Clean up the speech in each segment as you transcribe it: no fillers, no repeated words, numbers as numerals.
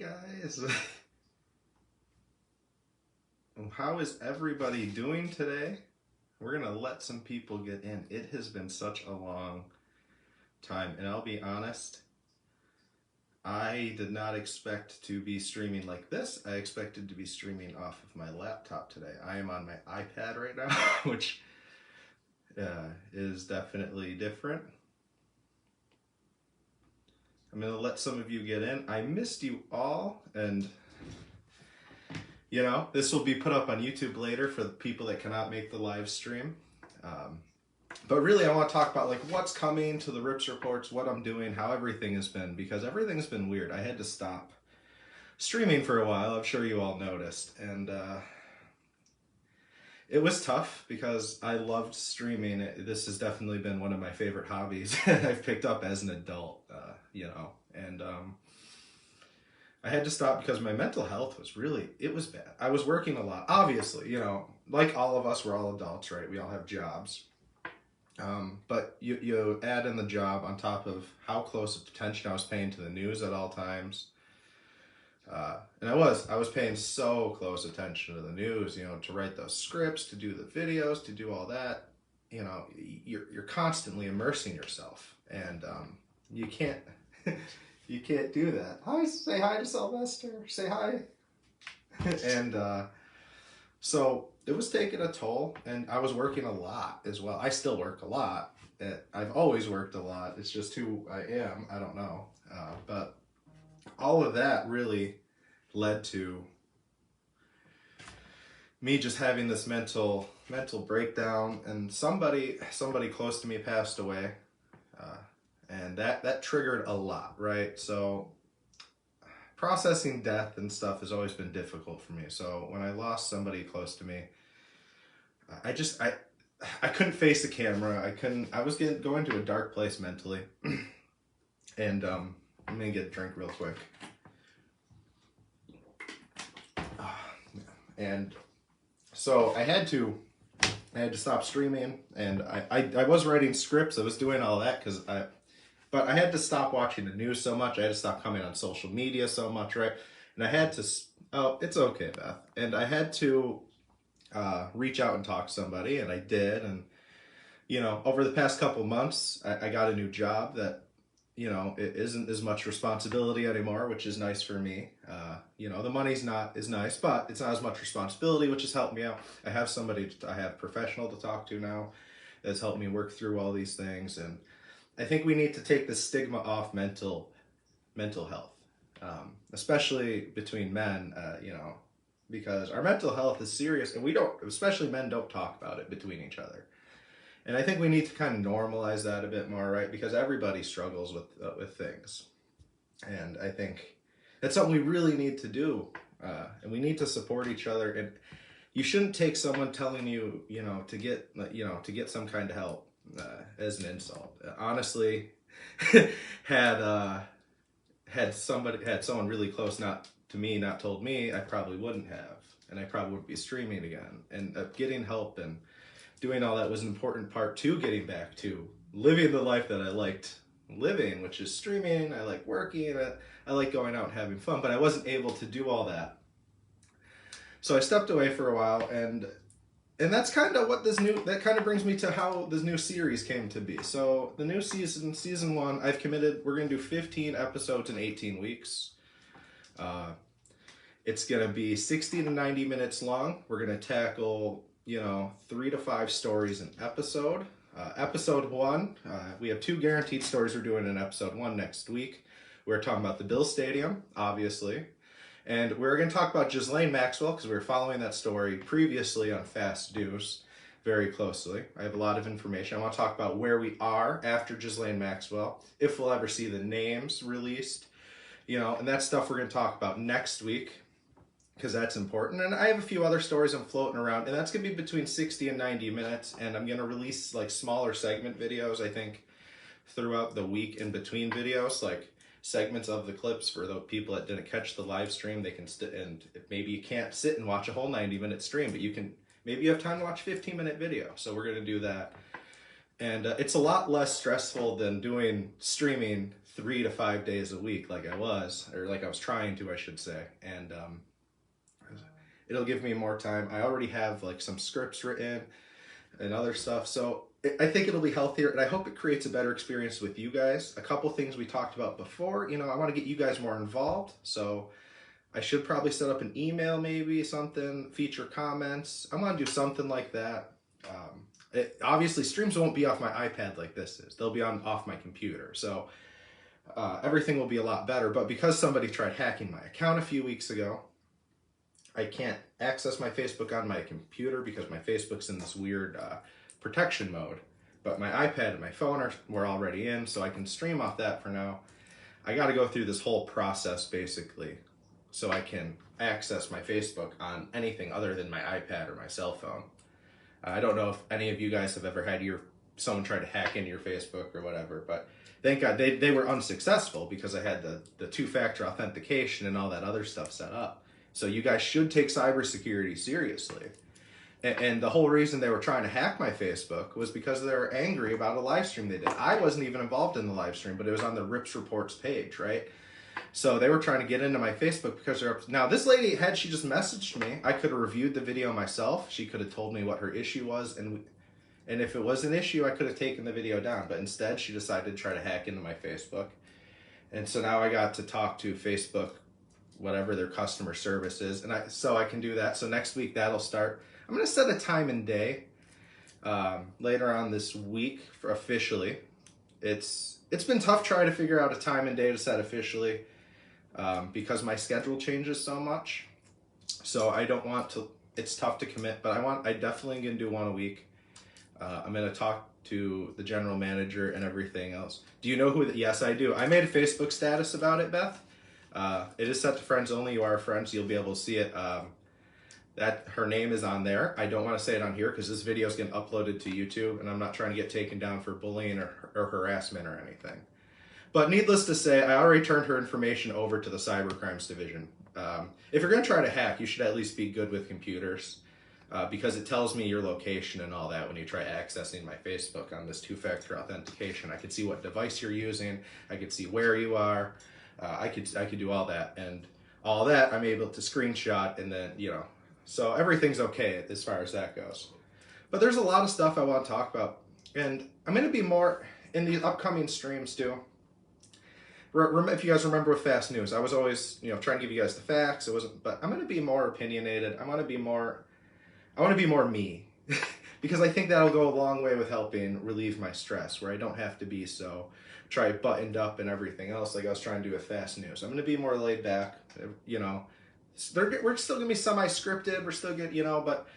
guys. How is everybody doing today? We're gonna let some people get in. It has been such a long time, and I'll be honest, I did not expect to be streaming like this. I expected to be streaming off of my laptop today. I am on my iPad right now, which is definitely different. I'm gonna let some of you get in. I missed you all, and you know, this will be put up on YouTube later for the people that cannot make the live stream. But really, I want to talk about like what's coming to the Rispz reports, what I'm doing, how everything has been, because everything's been weird. I had to stop streaming for a while. I'm sure you all noticed, and it was tough because I loved streaming. This has definitely been one of my favorite hobbies I've picked up as an adult, you know, and I had to stop because my mental health was really, it was bad. I was working a lot, obviously, you know, like all of us, we're all adults, right? We all have jobs. But you add in the job on top of how close attention I was paying to the news at all times. And I was paying so close attention to the news, you know, to write those scripts, to do the videos, to do all that. You know, you're constantly immersing yourself, and you can't you can't do that. Hi, say hi to Sylvester. Say hi. And so it was taking a toll, and I was working a lot as well. I still work a lot. I've always worked a lot. It's just who I am. I don't know. But all of that really led to me just having this mental breakdown, and somebody close to me passed away, and that triggered a lot, right? So processing death and stuff has always been difficult for me. So when I lost somebody close to me, I couldn't face the camera. I was going to a dark place mentally. And I'm gonna get a drink real quick. And so I had to stop streaming, and I was writing scripts. I was doing all that but I had to stop watching the news so much. I had to stop coming on social media so much, right? And I had to, oh, it's okay, Beth. And I had to reach out and talk to somebody, and I did. And, you know, over the past couple months, I got a new job that, you know, it isn't as much responsibility anymore, which is nice for me. You know, the money's not as nice, but it's not as much responsibility, which has helped me out. I have I have professional to talk to now that's helped me work through all these things. And I think we need to take the stigma off mental health, especially between men, you know, because our mental health is serious, and especially men don't talk about it between each other. And I think we need to kind of normalize that a bit more, right? Because everybody struggles with things. And I think that's something we really need to do. And we need to support each other. And you shouldn't take someone telling you, you know, to get some kind of help as an insult. Honestly, had someone really close not told me, I probably wouldn't have. And I probably wouldn't be streaming again. And getting help and doing all that was an important part to getting back to living the life that I liked living, which is streaming. I like working. I like going out and having fun, but I wasn't able to do all that. So I stepped away for a while, and that's kind of what that kind of brings me to how this new series came to be. So the new season 1, I've committed, we're going to do 15 episodes in 18 weeks. It's going to be 60 to 90 minutes long. We're going to tackle, you know, 3 to 5 stories an episode. Episode 1, we have 2 guaranteed stories we're doing in episode 1 next week. We're talking about the Bills Stadium, obviously. And we're going to talk about Ghislaine Maxwell, because we were following that story previously on Fast News very closely. I have a lot of information. I want to talk about where we are after Ghislaine Maxwell, if we'll ever see the names released, you know, and that's stuff we're going to talk about next week, because that's important. And I have a few other stories I'm floating around, and that's going to be between 60 and 90 minutes, and I'm going to release like smaller segment videos, I think, throughout the week in between videos, like segments of the clips for the people that didn't catch the live stream. They can and maybe you can't sit and watch a whole 90-minute stream, but maybe you have time to watch a 15-minute video. So we're going to do that. And it's a lot less stressful than doing streaming 3 to 5 days a week like I was, or like I was trying to, I should say. And it'll give me more time. I already have like some scripts written and other stuff. So I think it'll be healthier, and I hope it creates a better experience with you guys. A couple things we talked about before, I want to get you guys more involved. So I should probably set up an email, maybe something, feature comments. I want to do something like that. Obviously, streams won't be off my iPad like this is. They'll be off my computer. So everything will be a lot better. But because somebody tried hacking my account a few weeks ago, I can't access my Facebook on my computer because my Facebook's in this weird protection mode. But my iPad and my phone were already in, so I can stream off that for now. I got to go through this whole process, basically, so I can access my Facebook on anything other than my iPad or my cell phone. I don't know if any of you guys have ever had someone try to hack into your Facebook or whatever, but thank God they were unsuccessful because I had the two-factor authentication and all that other stuff set up. So you guys should take cybersecurity seriously. And the whole reason they were trying to hack my Facebook was because they were angry about a live stream they did. I wasn't even involved in the live stream, but it was on the Rispz reports page, right? So they were trying to get into my Facebook because now this lady, had she just messaged me, I could have reviewed the video myself. She could have told me what her issue was, and if it was an issue, I could have taken the video down. But instead, she decided to try to hack into my Facebook. And so now I got to talk to Facebook, whatever their customer service is, and so I can do that. So next week that'll start. I'm going to set a time and day later on this week for officially. It's been tough trying to figure out a time and day to set officially because my schedule changes so much. So I don't want to. It's tough to commit, but I definitely going to do one a week. I'm going to talk to the general manager and everything else. Do you know who? Yes, I do. I made a Facebook status about it, Beth. It is set to friends only. You are friends. You'll be able to see it. That her name is on there. I don't want to say it on here because this video is getting uploaded to YouTube, and I'm not trying to get taken down for bullying or harassment or anything. But needless to say, I already turned her information over to the Cybercrimes Division. If you're going to try to hack, you should at least be good with computers because it tells me your location and all that when you try accessing my Facebook on this two-factor authentication. I could see what device you're using. I could see where you are. I could do all that, and all that I'm able to screenshot, and then so everything's okay as far as that goes. But there's a lot of stuff I want to talk about, and I'm going to be more in the upcoming streams too. If you guys remember with Fast News, I was always trying to give you guys the facts. But I'm going to be more opinionated. I want to be more me because I think that'll go a long way with helping relieve my stress, where I don't have to be so buttoned up and everything else like I was trying to do with Fast News. I'm going to be more laid back, We're still going to be semi-scripted. We're still good, but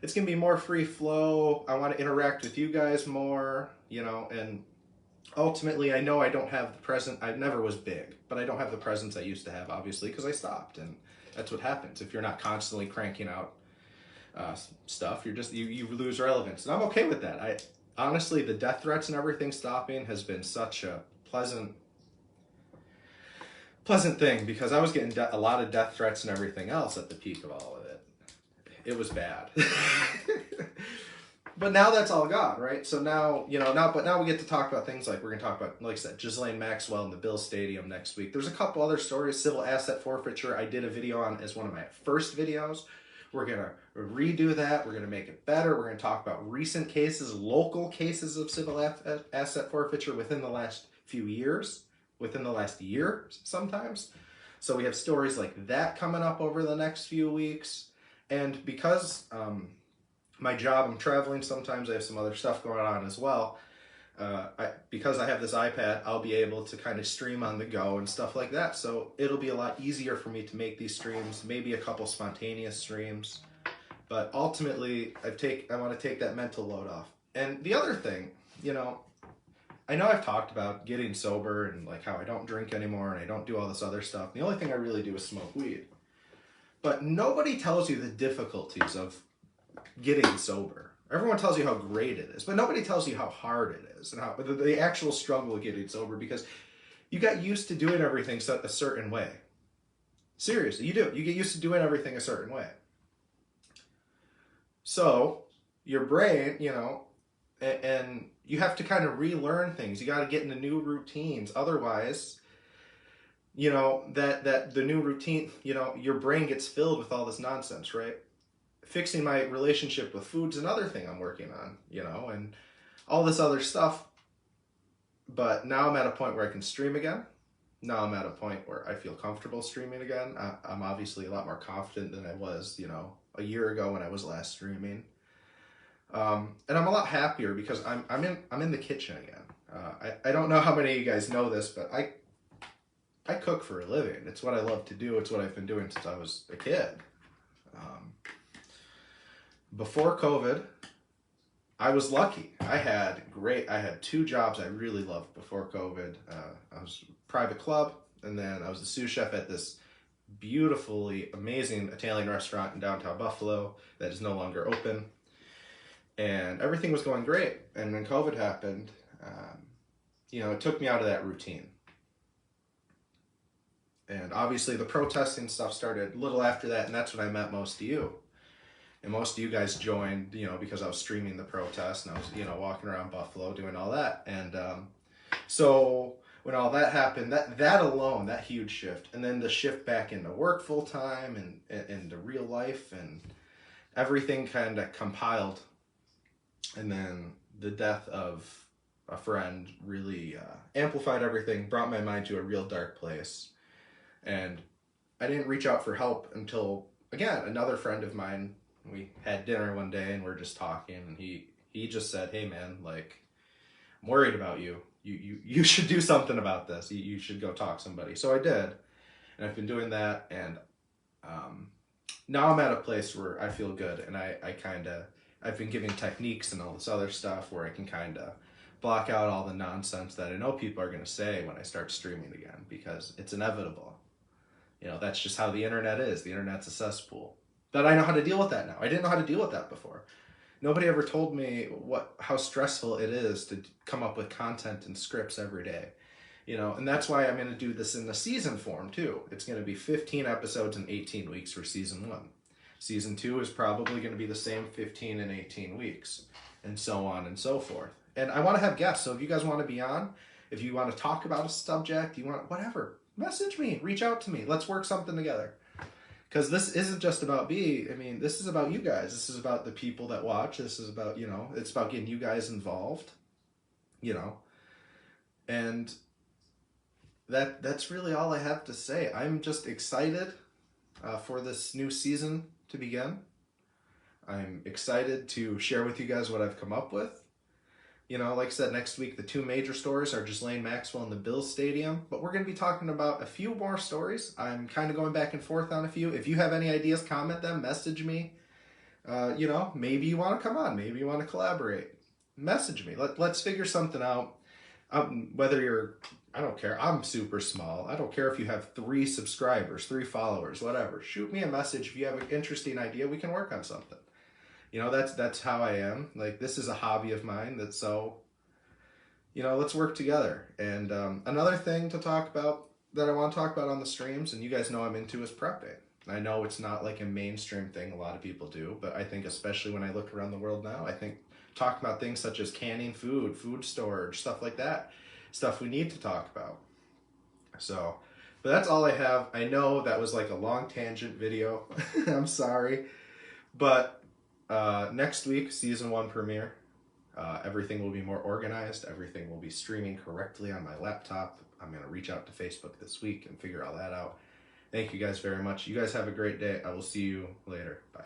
it's going to be more free flow. I want to interact with you guys more, and ultimately I know I don't have the presence. I never was big, but I don't have the presence I used to have, obviously, because I stopped, and that's what happens. If you're not constantly cranking out stuff, you lose relevance, and I'm okay with that. Honestly, the death threats and everything stopping has been such a pleasant thing because I was getting a lot of death threats and everything else at the peak of all of it. It was bad. But now that's all gone, right? So now, but now we get to talk about things like we're going to talk about, like I said, Ghislaine Maxwell and the Bill Stadium next week. There's a couple other stories. Civil asset forfeiture I did a video on as one of my first videos. We're going to redo that. We're going to make it better. We're going to talk about recent cases, local cases of civil asset forfeiture within the last few years, within the last year sometimes. So we have stories like that coming up over the next few weeks. And because my job, I'm traveling sometimes, I have some other stuff going on as well. Because I have this iPad, I'll be able to kind of stream on the go and stuff like that. So it'll be a lot easier for me to make these streams, maybe a couple spontaneous streams. But ultimately, I want to take that mental load off. And the other thing, I know I've talked about getting sober and like how I don't drink anymore and I don't do all this other stuff. The only thing I really do is smoke weed. But nobody tells you the difficulties of getting sober. Everyone tells you how great it is, but nobody tells you how hard it is and how the actual struggle of getting sober, because you got used to doing everything a certain way. Seriously, you do. You get used to doing everything a certain way. So your brain, and you have to kind of relearn things. You got to get into new routines. Otherwise, that the new routine, your brain gets filled with all this nonsense, right? Fixing my relationship with food's another thing I'm working on, and all this other stuff. But now I'm at a point where I can stream again. Now I'm at a point where I feel comfortable streaming again. I'm obviously a lot more confident than I was, a year ago when I was last streaming. And I'm a lot happier because I'm in the kitchen again. I don't know how many of you guys know this, but I cook for a living. It's what I love to do. It's what I've been doing since I was a kid. Before COVID, I was lucky. I had 2 jobs I really loved before COVID. I was private club, and then I was the sous chef at this beautifully amazing Italian restaurant in downtown Buffalo that is no longer open. And everything was going great. And when COVID happened, it took me out of that routine. And obviously the protesting stuff started a little after that, and that's when I met most of you. And most of you guys joined, because I was streaming the protest, and I was, walking around Buffalo doing all that. And so when all that happened, that alone, that huge shift, and then the shift back into work full time and into real life, and everything kind of compiled. And then the death of a friend really amplified everything, brought my mind to a real dark place. And I didn't reach out for help until, again, another friend of mine, we had dinner one day and we're just talking, and he just said, "Hey man, I'm worried about you. You should do something about this. You should go talk to somebody." So I did, and I've been doing that, and now I'm at a place where I feel good, and I've been giving techniques and all this other stuff where I can kind of block out all the nonsense that I know people are going to say when I start streaming again, because it's inevitable. That's just how the internet is. The internet's a cesspool. But I know how to deal with that now. I didn't know how to deal with that before. Nobody ever told me how stressful it is to come up with content and scripts every day. And that's why I'm going to do this in the season form too. It's going to be 15 episodes in 18 weeks for season 1. Season 2 is probably going to be the same 15 and 18 weeks, and so on and so forth. And I want to have guests, so if you guys want to be on, if you want to talk about a subject, you want whatever, message me, reach out to me. Let's work something together. Because this isn't just about me. This is about you guys. This is about the people that watch. This is about, it's about getting you guys involved, And that's really all I have to say. I'm just excited for this new season to begin. I'm excited to share with you guys what I've come up with. Like I said, next week, the 2 major stories are Ghislaine Maxwell and the Bills Stadium. But we're going to be talking about a few more stories. I'm kind of going back and forth on a few. If you have any ideas, comment them, message me. Maybe you want to come on. Maybe you want to collaborate. Message me. Let's figure something out. Whether I don't care. I'm super small. I don't care if you have 3 subscribers, 3 followers, whatever. Shoot me a message. If you have an interesting idea, we can work on something. That's how I am. This is a hobby of mine. Let's work together. And another thing to talk about that I want to talk about on the streams, and you guys know I'm into, is prepping. I know it's not like a mainstream thing a lot of people do, but I think especially when I look around the world now, I think talking about things such as canning food, food storage, stuff like that, stuff we need to talk about. So, but that's all I have. I know that was like a long tangent video. I'm sorry. But next week, season 1 premiere. Everything will be more organized. Everything will be streaming correctly on my laptop. I'm going to reach out to Facebook this week and figure all that out. Thank you guys very much. You guys have a great day. I will see you later. Bye.